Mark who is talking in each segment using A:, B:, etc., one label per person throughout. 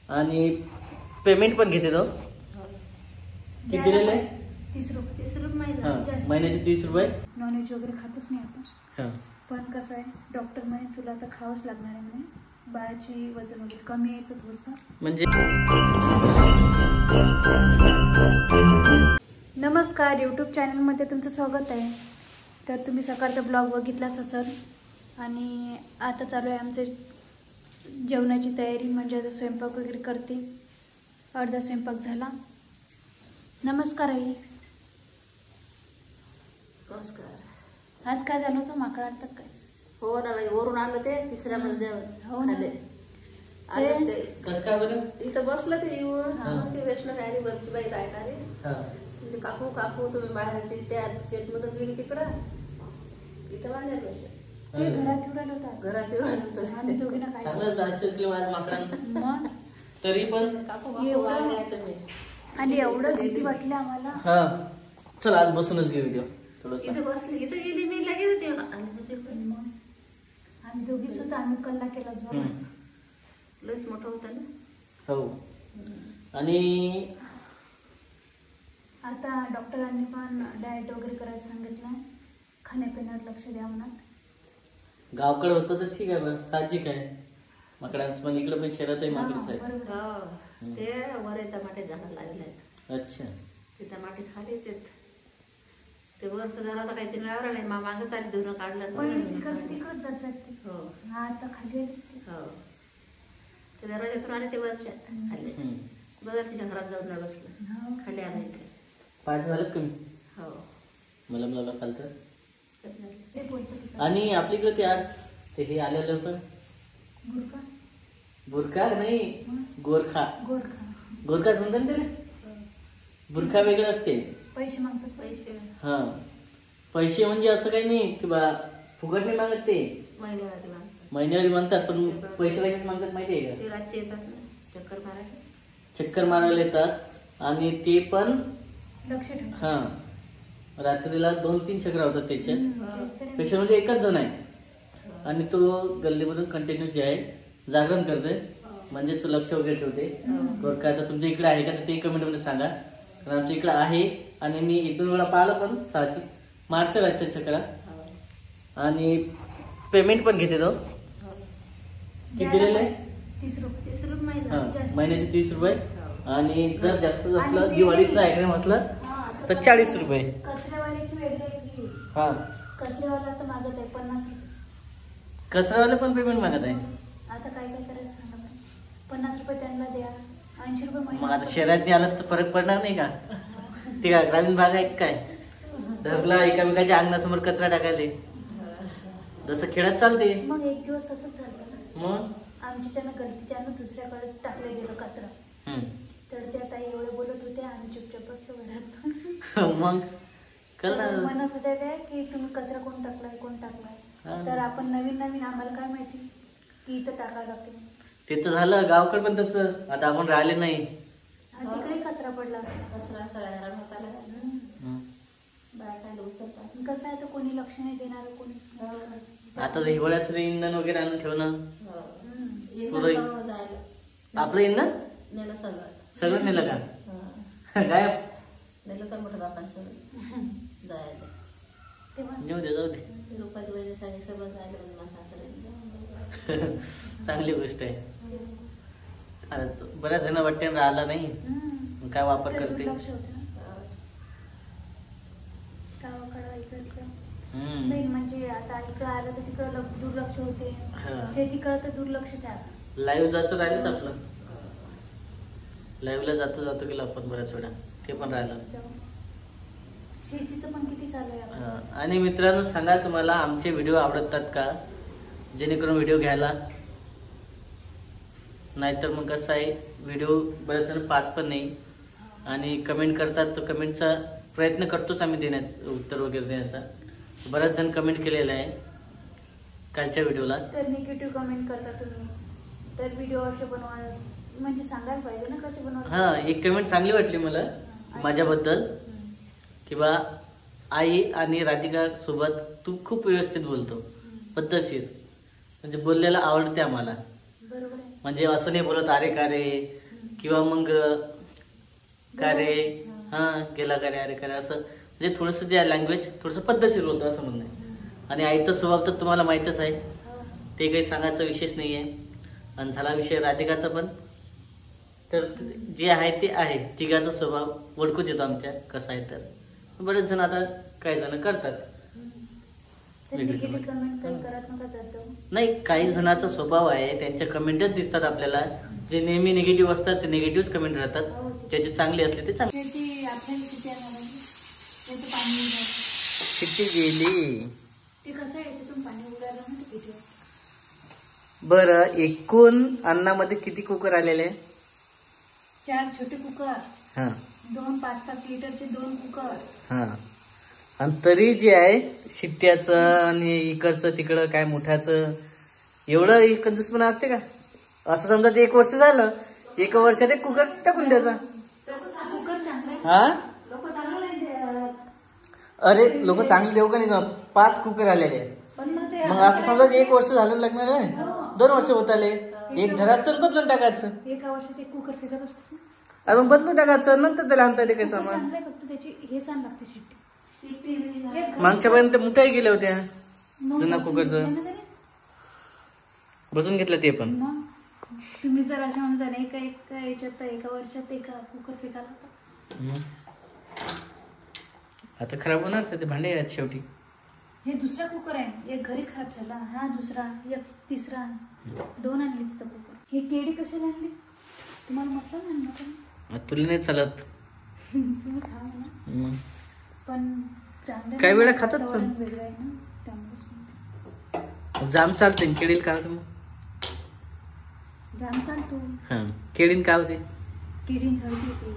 A: आणि पेमेंट पण घेते तो किती दिलेलं आहे?
B: 30 रुपये
A: महिन्याचे 30 रुपये.
B: नॉनव्हेज वगैरे खातच नाही आपण. पण कसं आहे डॉक्टर म्हणे तुला आता खावंच लागणार आहे म्हणे, बाळाची वजन वगैरे कमी आहे तर थोडंसं म्हणजे. नमस्कार, यूट्यूब चॅनलमध्ये तुमचं स्वागत आहे. तर तुम्ही सकाळचा ब्लॉग बघितलाच असेल आणि आता चालू आहे आमचे जेवणाची तयारी, म्हणजे आता स्वयंपाक वगैरे करते. अर्धा स्वयंपाक झाला. नमस्कार आई.
C: नमस्कार.
B: आज काय झालं होतं? माकड आणतात काय?
C: हो ना, वरून आलं ते तिसऱ्या मजल्यावर.
B: हो ना.
A: कसं काय बरं?
C: इथं बसलं ते येऊन ते वैष्णव आणि वरची बाई ऐकणारे म्हणजे काकू काकू तुम्ही बाहेर त्या गेट मधून गेली तिकडं इथं बांधले बस
B: ते घरात येऊन होता.
C: घरात येऊन
B: आम्ही दोघींना काय
A: चांगलं जास्त माझ्या माकडांना
B: मग
A: तरी पण
C: काकू काकू बाहेर तुम्ही
B: आणि एवढं भीती वाटली आम्हाला.
A: हा चल आज बसूनच घेऊ व्हिडिओ थोडस.
C: इथं बसली, इथं गेली मी लगेच येऊन
B: मग आम्ही दोघी सुद्धा आम्ही कल्ला केला जोर.
C: लस मोठं होतं ना.
A: हो. आणि
B: आता डॉक्टरांनी पण डाएट वगैरे करायला सांगितलं, खाण्यापिण्यावर लक्ष द्या म्हणत.
A: गावकडे होतं तर ठीक आहे बरं, साहजिक आहे माकडांचं, पण इकडे पण शहरातही माकडच आहे.
C: ते वर टमाटे झाड लागले आहेत.
A: अच्छा.
C: ते टमाटे खालीच आहेत. ते वर जरा आता काही लावलं नाही, मागं चाली धुणं काढलं.
B: तिकडच जात जाते.
C: हो
B: आता खाली.
C: हो ते दरवाज्यातून आले ते वरच्या खाल्ले. बघा तिच्या घरात जाऊन नाही बसलं, खाली आलं इथे.
A: पाच झालं कमी.
C: हो
A: मला खालतं. आणि आपल्याकडे ते आज ते हे आलेलं होतं बुरखा नाही, गोरखा. गोरखाच म्हणतात ना त्याला. बुरखा वेगळं असते.
B: पैसे मागतात. पैसे.
A: हा पैसे म्हणजे असं काही नाही की बा फुकट नाही मागत ते. महिन्यावारी म्हणतात, पण पैसे कशात मागतात माहिती आहे का?
C: ते रातचे येतात ना चक्कर मारायला.
A: चक्कर मारायला येतात आणि ते पण
B: लक्ष ठेव.
A: हा रात्रीला 2-3 चक्र होतात त्याचे. पेशंट म्हणजे एकच जण आहे आणि तो गल्लीमधून कंटिन्यू जे आहे जागरण करतोय, म्हणजेच लक्ष वगैरे ठेवते. गोरखा आता तुमच्या इकडे आहे का तर ते कमेंट मध्ये सांगा, कारण आमच्या इकडे आहे. आणि मी 1-2 वेळा पाहिलं पण साहजिक मारते रातच्या चक्रा. आणि पेमेंट पण घेते तो किती दिलेलं आहे?
B: 30 रुपये
A: महिन्याचे 30 रुपये. आणि जर जास्त असलं दिवाळीचं आयटम असलं तर 40 रुपये.
B: कचऱ्यावाल्याची वेगळी.
A: हा
B: कचऱ्यावाला तर मागत आहे 50 रुपये.
A: कचरावाले पण पेमेंट मागत आहे.
B: आता काय करायचं सांगा. 50 रुपये त्यांना द्या, 80 रुपये.
A: मग आता शहरात आलं तर फरक पडणार नाही का? ते का ग्रामीण भाग आहे काय धरला एकामेकाच्या अंगणासमोर कचरा टाकायला, जसं खेळात चालते.
B: मग एक दिवस तसंच झालं.
A: मग
B: आमच्याच्यानं गल्लीच्यानं दुसऱ्याकडे टाकलं गेलं कचरा. तर त्या ताई एवढे बोलत होते, आम्ही चुपचाप बसलो घरात.
A: मग
B: म्हणत होत्या त्या की तुम्ही कचरा कोण टाकलाय. तर आपण नवीन आम्हाला काय माहिती की इथं टाकायला लागते.
A: ते तर झालं गावकडे पण तसं. आता आपण राहिले नाही,
B: तिकडे कचरा पडला.
C: कचरा सगळ्या होत आला बायकायला उचलतात.
B: कसं आहे तर कोणी लक्ष नाही देणार, कोणी.
A: आता हिवाळ्याचं इंधन वगैरे आणून ठेवणं. आपलं इंधन
C: नेलं
A: सगळं नेलं का? गायब
C: नेलं तर मोठं बापान सगळं जायला.
A: जाऊ दे
C: रुपाची वैद्य सांगे सगळं जायला माझा.
A: चांगली गोष्ट आहे. बऱ्याच जण वाटते राहिला नाही, काय वापर करते.
B: म्हणजे आता इकडं आलं तर तिकडं दुर्लक्ष होते, शेतीकडे तर दुर्लक्षच आहे.
A: लाईव्ह जायचं राहिलंच आपलं. लाईव्हला जातो गेलो आपण बऱ्याच वेळा, ते पण राहिलं.
B: शेतीचं पण किती चालू आहे.
A: आणि मित्रांनो सांगा तुम्हाला आमचे व्हिडिओ आवडतात का, जेणेकरून व्हिडिओ घ्यायला. नाहीतर मग कसं आहे व्हिडिओ बऱ्याच जण पाहत पण नाही आणि कमेंट करतात, तर कमेंटचा प्रयत्न करतोच आम्ही देण्यात, उत्तर वगैरे देण्याचा. बऱ्याच जण कमेंट केलेलं आहे कालच्या व्हिडिओला. तर
B: निगेटिव्ह कमेंट करता तुम्ही, तर व्हिडिओ असे बनवा म्हणजे सांगायला पाहिजे ना कसे बनवा.
A: हा एक कमेंट चांगली वाटली मला माझ्याबद्दल, किंवा आई आणि राधिका सोबत तू खूप व्यवस्थित बोलतो, पद्धतशीर, म्हणजे बोललेला आवडते आम्हाला.
B: बरोबर आहे.
A: म्हणजे असं नाही बोलत अरे का रे किंवा मग का रे गेला का रे अरे का रे असं, म्हणजे थोडंसं जे आहे लँग्वेज थोडंसं पद्धतशीर होतं असं म्हणणं आहे. आणि आईचा स्वभाव तर तुम्हाला माहीतच आहे, ते काही सांगायचा विषयच नाही आहे. आणि झाला विषय राधिकाचा पण, तर जे आहे ते आहे. तिघाचा स्वभाव ओळखूच येतो आमच्या कसा आहे. तर बरेच जण आता काही जण करतात नाही, काही जणांचा स्वभाव आहे, त्यांच्या कमेंटच दिसतात आपल्याला. जे नेहमी निगेटिव्ह असतात ते निगेटिव्ह कमेंट राहतात, ज्याचे चांगले असले ते चांगले. किती गेली बरं. एकूण अन्नामध्ये किती कुकर आलेले?
B: 4 छोटे कुकर,
A: हा
B: 2 5-5 लिटरचे 2 कुकर.
A: हा. आणि तरी जे आहे शिट्ट्याचं आणि इकडचं तिकडं काय मोठ्याचं एवढं कंजूसपणा असते का? असं समजा ते 1 वर्ष झालं, 1 वर्षात एक कुकर टाकून द्यायचा. हा अरे लोक चांगले देऊ का नाही? 5 कुकर आलेले, मग असं समजा 1 वर्ष झालं लग्नाला, 2 वर्ष होत आले, एक धराचं बदलून टाकायचं.
B: 1 वर्षात 1 कुकर फेकत असतो.
A: अरे मग बदलून टाकायचं, नंतर त्याला आणता येते काही सामान.
B: फक्त त्याची हे सांग लागते शिट्टी.
A: मागच्यापर्यंत मुठाही गेल्या होत्या जुना कुकरचं, बसून घेतलं ते पण.
B: तुम्ही जर अशा म्हणता एका याच्यात 1 वर्षात 1 कुकर फेकायला होता.
A: आता खराब होणार ते भांडे आहेत शेवटी.
B: हे दुसरा कुकर आहे, एक घरी खराब झाला, हा दुसरा, एक तिसरा, 2 आणले तिथं कुकर. हे केळी कशाला आणली तुम्हाला म्हटलं ना?
A: तुला नाही चालत,
B: तुम्ही खा म्हणा, पण
A: काही वेळा खातात पण.
B: वेगळं आहे ना, त्यामुळे
A: जाम चालते, केळीला काय होतं? मग
B: जाम चालतो.
A: हा केळीन काय होते?
B: केळीन सर्दी होते.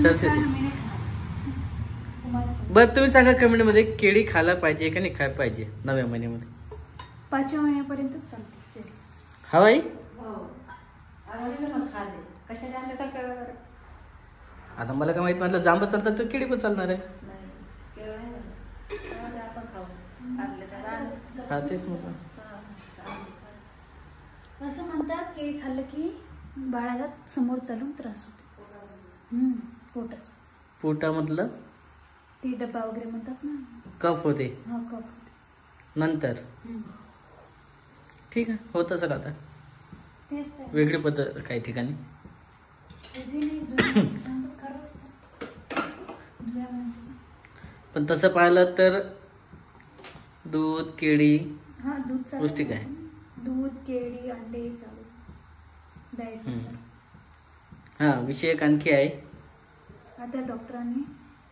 A: सर्दी होते. बरं तुम्ही सांगा कमेंट मध्ये, केळी खायला पाहिजे का नाही खायला पाहिजे 9व्या महिन्यामध्ये?
B: 5व्या महिन्यापर्यंतच चालते.
A: हा बाई, आता मला काय माहित, म्हटलं जांब चालतात तर केळी पण चालणार आहे. हा तेच म्हटलं.
B: असं म्हणतात केळी खाल्लं की बाळाला समोर चालून त्रास होतो.
A: पोटा म्हटलं
B: ते डब्बा वगैरे म्हणतात ना,
A: कफ होते.
B: हा कफ होते
A: नंतर. ठीक आहे, होत असेल आता
B: तेच
A: वेगळी पद्धत काही ठिकाणी. पण तसं पाहिलं तर दूध केळी
B: हा दूध
A: पौष्टिक आहे.
B: दूध केळी अंडे चालू डाएट नुसार.
A: हा विषय एक आणखी आहे.
B: आता डॉक्टरांनी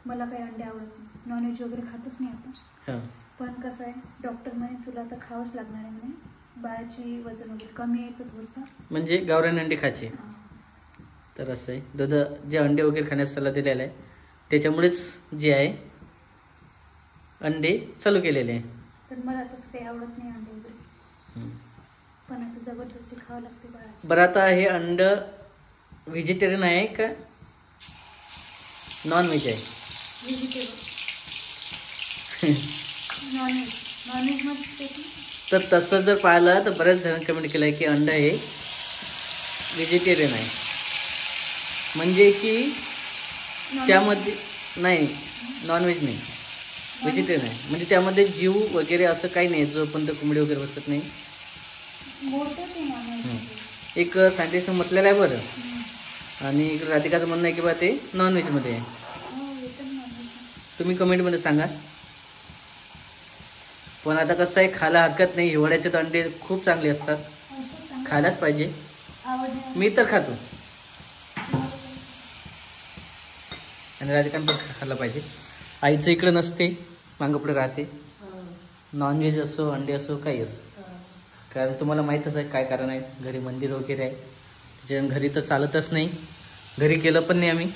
B: मला काही अंडे आवडत नाही, नॉनव्हेज वगैरे खातच नाही आपण. पण कसं आहे, डॉक्टर म्हणे तुला आता खावंच लागणार आहे म्हणे, बाळाची वजन वगैरे कमी आहे तर थोडंसं, म्हणजे
A: गावरान अंडे खायचे. तर असं आहे, दूध जे अंडे वगैरे खाण्यास सल्ला दिलेला आहे, त्याच्यामुळेच जे आहे अंडे चालू केलेले आहे.
B: तर मला तसं काही आवडत नाही अंडे वगैरे, पण आता जबरदस्ती खावं लागते बाळाची.
A: बरं आता हे अंड व्हेजिटेरियन आहे का नॉन व्हेज आहे?
B: व्हेजिटेबल. नॉनव्हेज. नॉनव्हेज मध्ये
A: तर तसं जर पाहिलं तर बऱ्याच जण कमेंट केलं आहे की अंड हे व्हेजिटेरियन आहे, म्हणजे की त्यामध्ये नाही नॉनव्हेज नाही, व्हेजिटेरियन आहे. म्हणजे त्यामध्ये जीव वगैरे असं काही नाही, जो पण कोंबडी वगैरे बसत नाही. एक सायंटिस्ट म्हटलेलं आहे बरं, आणि इकडे राधिकाचं म्हणणं आहे की बा ते नॉनव्हेजमध्ये आहे. तुम्ही कमेंटमध्ये सांगा. पण आता कसं आहे, खायला हरकत नाही, हिवाळ्याचे तर अंडे खूप चांगले असतात, खायलाच पाहिजे. मी तर खातो आणि राधिकाने पण खायला पाहिजे. आईचं इकडं नसते, मागं पुढे राहते, नॉनव्हेज असो अंडे असो काही असो. कारण तुम्हाला माहीतच आहे काय कारण आहे, घरी मंदिर वगैरे आहे, त्याच्या घरी तर चालतच नाही, घरी केलं पण नाही आम्ही.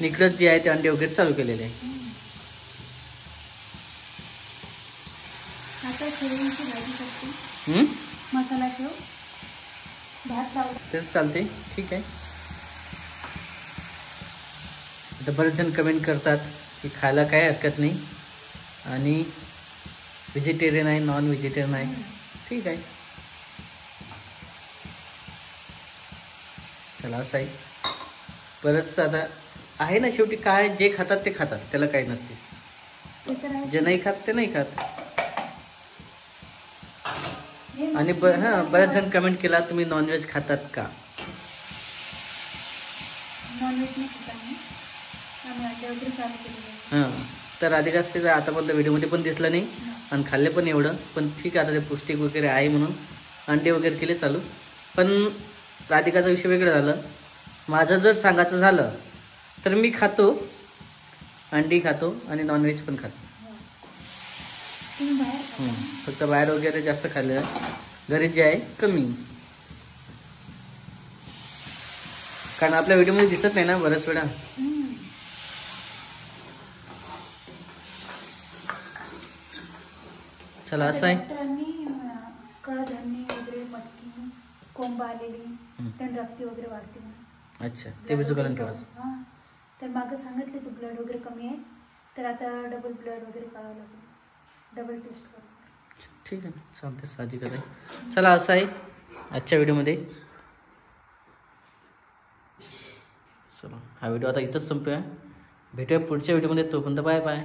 A: इकडंच जे आहे ते अंडे वगैरे चालू केलेले आहे.
B: मसाला ठेव, भात लावला
A: तेच चालते. ठीक आहे. आता बरेच जण कमेंट करतात की खायला काय हरकत नाही, आणि व्हेजिटेरियन आहे नॉन व्हेजिटेरियन आहे. ठीक आहे, चला असं आहे. बरंच आता आहे ना, शेवटी काय जे खातात ते खातात, त्याला काही नसते.
B: ते तर आहे.
A: जे नाही खात ते नाही खात.
B: हे
A: आणि बऱ्याच जण कमेंट केला तुम्ही नॉनव्हेज खातात का.
B: नॉनव्हेज नाही खात आम्ही अंडे वगैरे चालू केलेले आहे.
A: तर राधिकाच ते आतापर्यंत व्हिडिओमध्ये पण दिसलं नाही आणि खाल्ले पण एवढं. पण ठीक आहे, आता ते पौष्टिक वगैरे आहे म्हणून अंडे वगैरे केले चालू. पण राधिकाचा विषय वेगळं झालं. माझं जर सांगायचं झालं तर मी खातो, अंडी खातो आणि नॉनव्हेज पण खातो.
B: तुम्ही बाहेर खाता?
A: फक्त बाहेर वगैरे जास्त खाल्लं, घरी जे आहे कमी. कारण आपल्या व्हिडिओमध्ये दिसत नाही ना बऱ्याच वेळा. चला असं आहे.
B: डॉक्टरांनी कडधान्य वगैरे, मटकी, कोंब आलेली, त्यांनी रक्ती वगैरे वाढते म्हणून.
A: अच्छा, ते बिजू घालून ठेवा.
B: हां, तर मागं सांगितले की ब्लड वगैरे कमी आहे, तर आता डबल ब्लड वगैरे काढावं लागेल, डबल टेस्ट करावं.
A: ठीक आहे, चालते, साहजिकच आहे. चला असं आहे आजच्या व्हिडिओमध्ये. चला हा व्हिडिओ आता इथंच संपूया. भेटूया पुढच्या व्हिडिओमध्ये. तोपर्यंत बाय बाय.